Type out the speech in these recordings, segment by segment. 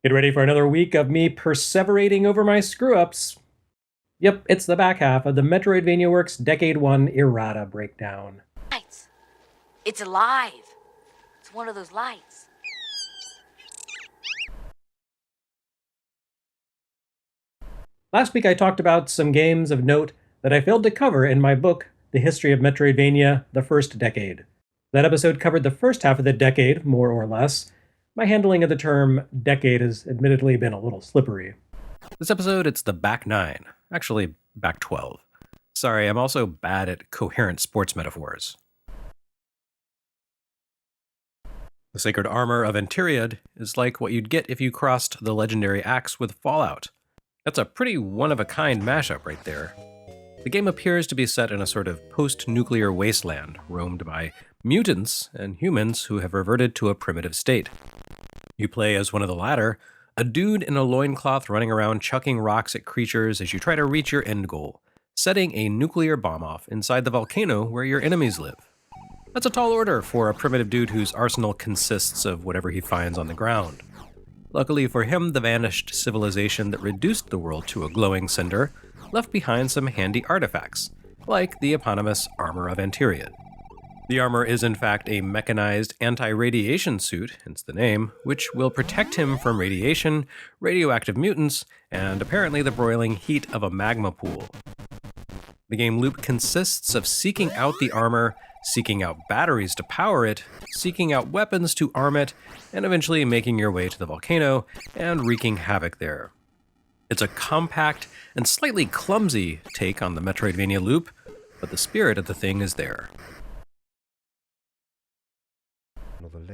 Get ready for another week of me perseverating over my screw-ups. Yep, it's the back half of the Metroidvania Works Decade 1 Errata breakdown. Lights. It's alive. It's one of those lights. Last week I talked about some games of note that I failed to cover in my book, The History of Metroidvania, The First Decade. That episode covered the first half of the decade, more or less. My handling of the term decade has admittedly been a little slippery. This episode, it's the back 9. Actually, back 12. Sorry, I'm also bad at coherent sports metaphors. The sacred armor of Antiriad is like what you'd get if you crossed the legendary axe with Fallout. That's a pretty one-of-a-kind mashup right there. The game appears to be set in a sort of post-nuclear wasteland, roamed by mutants and humans who have reverted to a primitive state. You play as one of the latter, a dude in a loincloth running around chucking rocks at creatures as you try to reach your end goal, setting a nuclear bomb off inside the volcano where your enemies live. That's a tall order for a primitive dude whose arsenal consists of whatever he finds on the ground. Luckily for him, the vanished civilization that reduced the world to a glowing cinder left behind some handy artifacts, like the eponymous Armor of Antiriad. The armor is in fact a mechanized anti-radiation suit, hence the name, which will protect him from radiation, radioactive mutants, and apparently the broiling heat of a magma pool. The game loop consists of seeking out the armor, seeking out batteries to power it, seeking out weapons to arm it, and eventually making your way to the volcano and wreaking havoc there. It's a compact and slightly clumsy take on the Metroidvania loop, but the spirit of the thing is there.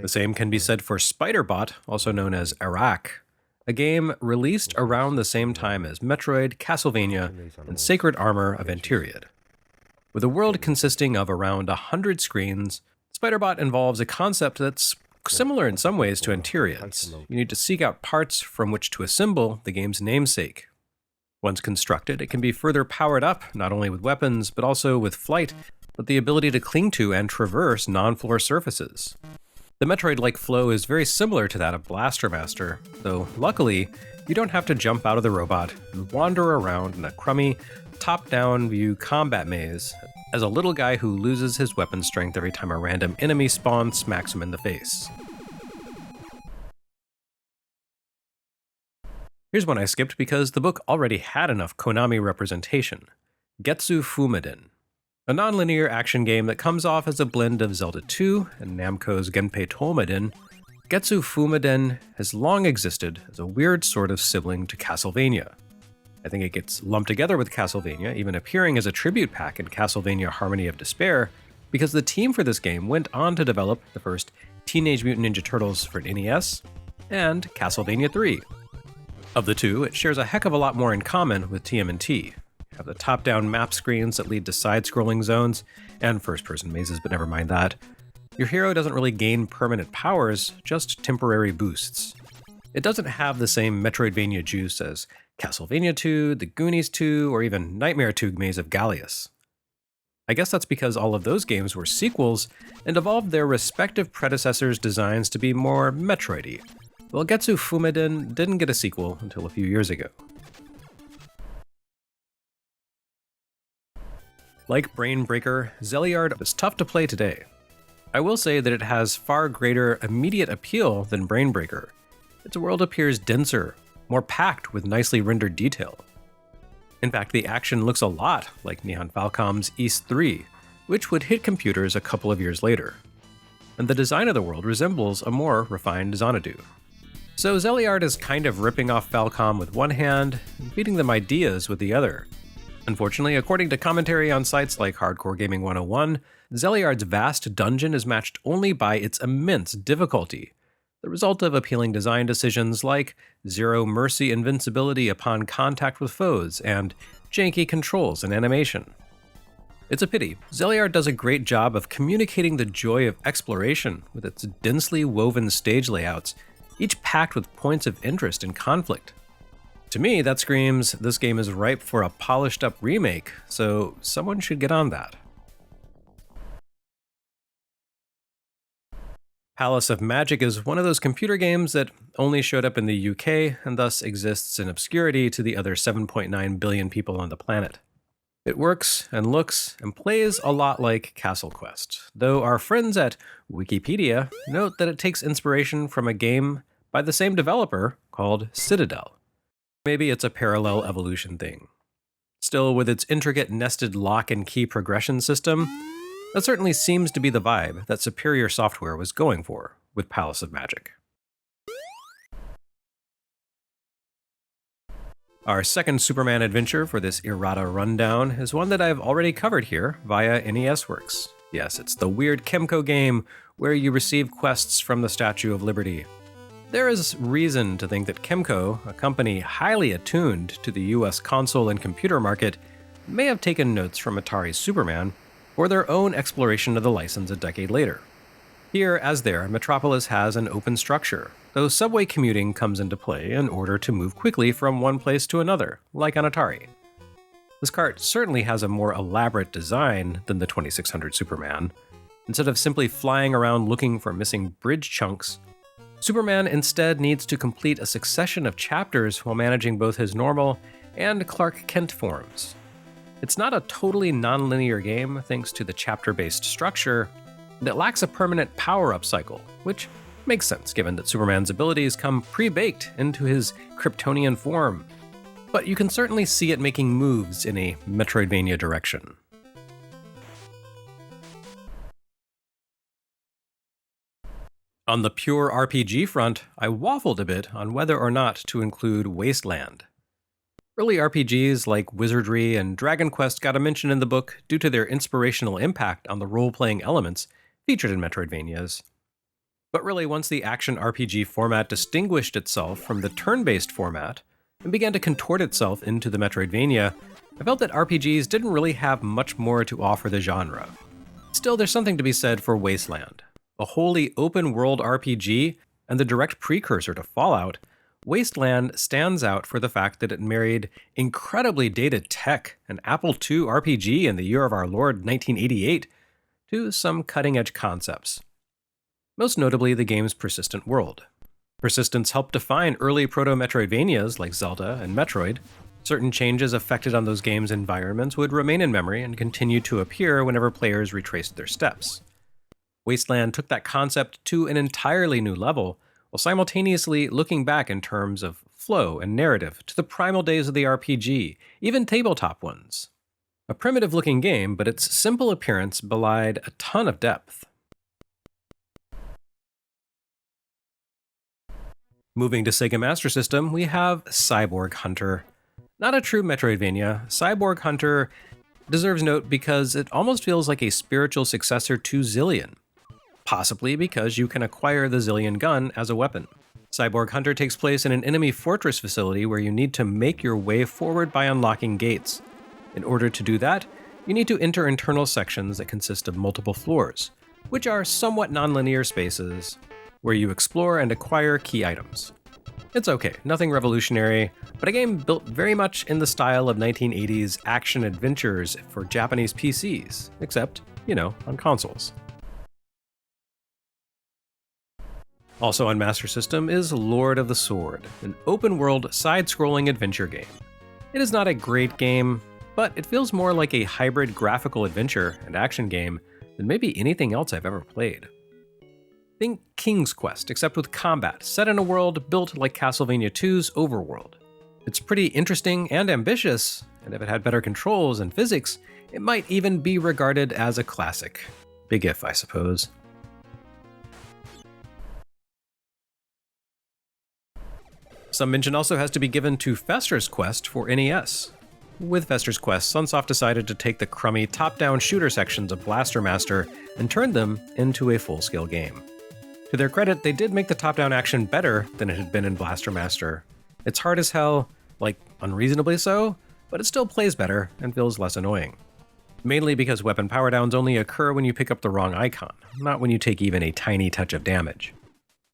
The same can be said for Spiderbot, also known as Errata, a game released around the same time as Metroid, Castlevania, and Sacred Armor of Antiriad. With a world consisting of around 100 screens, Spiderbot involves a concept that's similar in some ways to Antiriad's. You need to seek out parts from which to assemble the game's namesake. Once constructed, it can be further powered up, not only with weapons, but also with flight, but the ability to cling to and traverse non-floor surfaces. The Metroid-like flow is very similar to that of Blaster Master, though luckily, you don't have to jump out of the robot and wander around in a crummy, top-down view combat maze as a little guy who loses his weapon strength every time a random enemy spawn smacks him in the face. Here's one I skipped because the book already had enough Konami representation. Getsu Fumadin, a non-linear action game that comes off as a blend of Zelda 2 and Namco's Genpei Tolmadin. Getsu Fumadin has long existed as a weird sort of sibling to Castlevania. I think it gets lumped together with Castlevania, even appearing as a tribute pack in Castlevania Harmony of Despair, because the team for this game went on to develop the first Teenage Mutant Ninja Turtles for NES and Castlevania 3. Of the two, it shares a heck of a lot more in common with TMNT. Have the top-down map screens that lead to side-scrolling zones, and first-person mazes, but never mind that. Your hero doesn't really gain permanent powers, just temporary boosts. It doesn't have the same Metroidvania juice as Castlevania 2, The Goonies 2, or even Nightmare 2 Maze of Gallius. I guess that's because all of those games were sequels and evolved their respective predecessors' designs to be more Metroid-y. Well, Getsu Fumadin didn't get a sequel until a few years ago. Like Brainbreaker, Zeliard is tough to play today. I will say that it has far greater immediate appeal than Brainbreaker. Its world appears denser, more packed with nicely rendered detail. In fact, the action looks a lot like Nihon Falcom's Ys 3, which would hit computers a couple of years later. And the design of the world resembles a more refined Xanadu. So Zeliard is kind of ripping off Falcom with one hand and feeding them ideas with the other. Unfortunately, according to commentary on sites like Hardcore Gaming 101, Zeliard's vast dungeon is matched only by its immense difficulty, the result of appealing design decisions like zero mercy invincibility upon contact with foes and janky controls and animation. It's a pity. Zeliard does a great job of communicating the joy of exploration with its densely woven stage layouts, each packed with points of interest and conflict. To me, that screams this game is ripe for a polished-up remake, so someone should get on that. Palace of Magic is one of those computer games that only showed up in the UK and thus exists in obscurity to the other 7.9 billion people on the planet. It works and looks and plays a lot like Castle Quest, though our friends at Wikipedia note that it takes inspiration from a game by the same developer called Citadel. Maybe it's a parallel evolution thing. Still, with its intricate nested lock and key progression system, that certainly seems to be the vibe that Superior Software was going for with Palace of Magic. Our second Superman adventure for this Errata rundown is one that I've already covered here via NES Works. Yes, it's the weird Kemco game where you receive quests from the Statue of Liberty. There is reason to think that Kemco, a company highly attuned to the US console and computer market, may have taken notes from Atari's Superman for their own exploration of the license a decade later. Here, as there, Metropolis has an open structure, though subway commuting comes into play in order to move quickly from one place to another, like on Atari. This cart certainly has a more elaborate design than the 2600 Superman. Instead of simply flying around looking for missing bridge chunks, Superman instead needs to complete a succession of chapters while managing both his normal and Clark Kent forms. It's not a totally non-linear game thanks to the chapter-based structure, and it lacks a permanent power-up cycle, which makes sense given that Superman's abilities come pre-baked into his Kryptonian form. But you can certainly see it making moves in a Metroidvania direction. On the pure RPG front, I waffled a bit on whether or not to include Wasteland. Early RPGs like Wizardry and Dragon Quest got a mention in the book due to their inspirational impact on the role-playing elements featured in Metroidvanias. But really, once the action RPG format distinguished itself from the turn-based format and began to contort itself into the Metroidvania, I felt that RPGs didn't really have much more to offer the genre. Still, there's something to be said for Wasteland. A wholly open-world RPG and the direct precursor to Fallout, Wasteland stands out for the fact that it married incredibly dated tech, an Apple II RPG in the year of our Lord 1988, to some cutting-edge concepts. Most notably, the game's persistent world. Persistence helped define early proto-Metroidvanias like Zelda and Metroid. Certain changes affected on those games' environments would remain in memory and continue to appear whenever players retraced their steps. Wasteland took that concept to an entirely new level, while simultaneously looking back in terms of flow and narrative to the primal days of the RPG, even tabletop ones. A primitive-looking game, but its simple appearance belied a ton of depth. Moving to Sega Master System, we have Cyborg Hunter. Not a true Metroidvania, Cyborg Hunter deserves note because it almost feels like a spiritual successor to Zillion. Possibly because you can acquire the Zillion gun as a weapon. Cyborg Hunter takes place in an enemy fortress facility where you need to make your way forward by unlocking gates. In order to do that, you need to enter internal sections that consist of multiple floors, which are somewhat non-linear spaces where you explore and acquire key items. It's okay, nothing revolutionary, but a game built very much in the style of 1980s action adventures for Japanese PCs, except, on consoles. Also on Master System is Lord of the Sword, an open-world, side-scrolling adventure game. It is not a great game, but it feels more like a hybrid graphical adventure and action game than maybe anything else I've ever played. Think King's Quest, except with combat, set in a world built like Castlevania II's Overworld. It's pretty interesting and ambitious, and if it had better controls and physics, it might even be regarded as a classic. Big if, I suppose. Some mention also has to be given to Fester's Quest for NES. With Fester's Quest, Sunsoft decided to take the crummy top-down shooter sections of Blaster Master and turn them into a full-scale game. To their credit, they did make the top-down action better than it had been in Blaster Master. It's hard as hell, like unreasonably so, but it still plays better and feels less annoying. Mainly because weapon power downs only occur when you pick up the wrong icon, not when you take even a tiny touch of damage.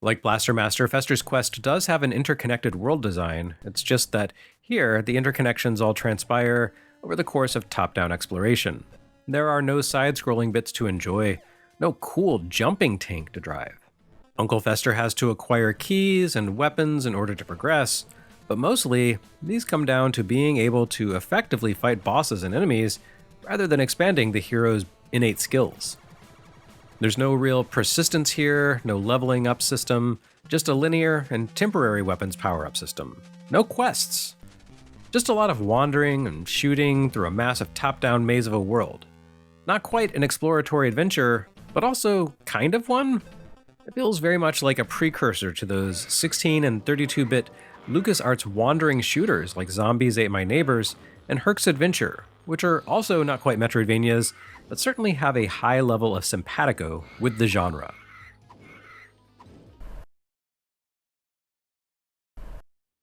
Like Blaster Master, Fester's Quest does have an interconnected world design. It's just that here, the interconnections all transpire over the course of top-down exploration. There are no side-scrolling bits to enjoy, no cool jumping tank to drive. Uncle Fester has to acquire keys and weapons in order to progress, but mostly, these come down to being able to effectively fight bosses and enemies rather than expanding the hero's innate skills. There's no real persistence here, no leveling up system, just a linear and temporary weapons power-up system. No quests. Just a lot of wandering and shooting through a massive top-down maze of a world. Not quite an exploratory adventure, but also kind of one. It feels very much like a precursor to those 16 and 32-bit LucasArts wandering shooters like Zombies Ate My Neighbors and Herc's Adventure, which are also not quite Metroidvanias, but certainly have a high level of simpatico with the genre.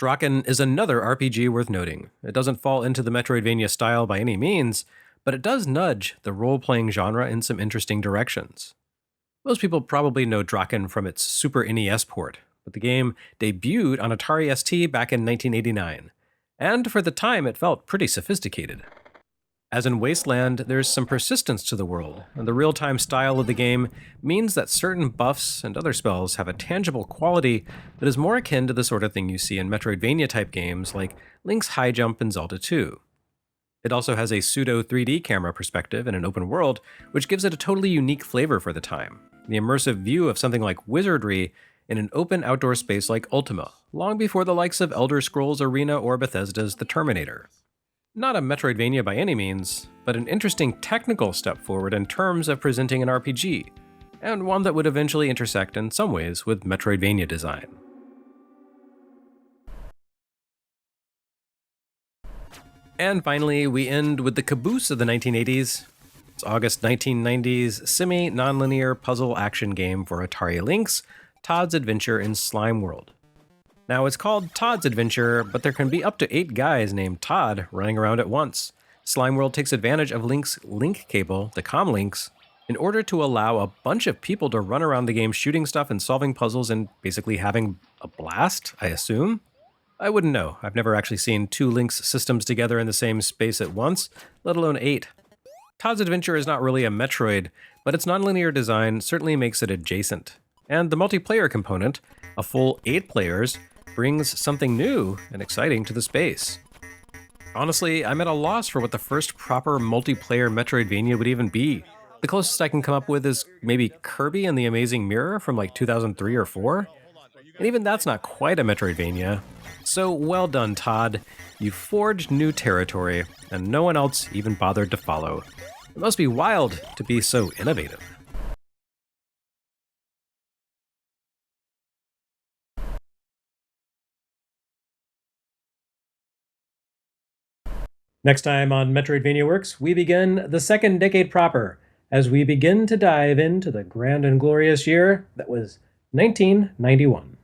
Drakkhen is another RPG worth noting. It doesn't fall into the Metroidvania style by any means, but it does nudge the role-playing genre in some interesting directions. Most people probably know Drakkhen from its Super NES port, but the game debuted on Atari ST back in 1989, and for the time it felt pretty sophisticated. As in Wasteland, there's some persistence to the world, and the real-time style of the game means that certain buffs and other spells have a tangible quality that is more akin to the sort of thing you see in Metroidvania-type games like Link's High Jump and Zelda 2. It also has a pseudo 3D camera perspective in an open world, which gives it a totally unique flavor for the time. The immersive view of something like wizardry in an open outdoor space like Ultima, long before the likes of Elder Scrolls Arena or Bethesda's The Terminator. Not a Metroidvania by any means, but an interesting technical step forward in terms of presenting an RPG, and one that would eventually intersect in some ways with Metroidvania design. And finally, we end with the caboose of the 1980s. It's August 1990's semi-nonlinear puzzle action game for Atari Lynx, Todd's Adventure in Slime World. Now, it's called Todd's Adventure, but there can be up to 8 guys named Todd running around at once. Slime World takes advantage of Link's link cable, the comlinks, in order to allow a bunch of people to run around the game shooting stuff and solving puzzles and basically having a blast, I assume? I wouldn't know. I've never actually seen 2 Lynx systems together in the same space at once, let alone 8. Todd's Adventure is not really a Metroid, but its nonlinear design certainly makes it adjacent. And the multiplayer component, a full 8 players, brings something new and exciting to the space. Honestly, I'm at a loss for what the first proper multiplayer Metroidvania would even be. The closest I can come up with is maybe Kirby and the Amazing Mirror from like 2003 or 4. And even that's not quite a Metroidvania. So well done, Todd. You forged new territory, and no one else even bothered to follow. It must be wild to be so innovative. Next time on Metroidvania Works, we begin the second decade proper, as we begin to dive into the grand and glorious year that was 1991.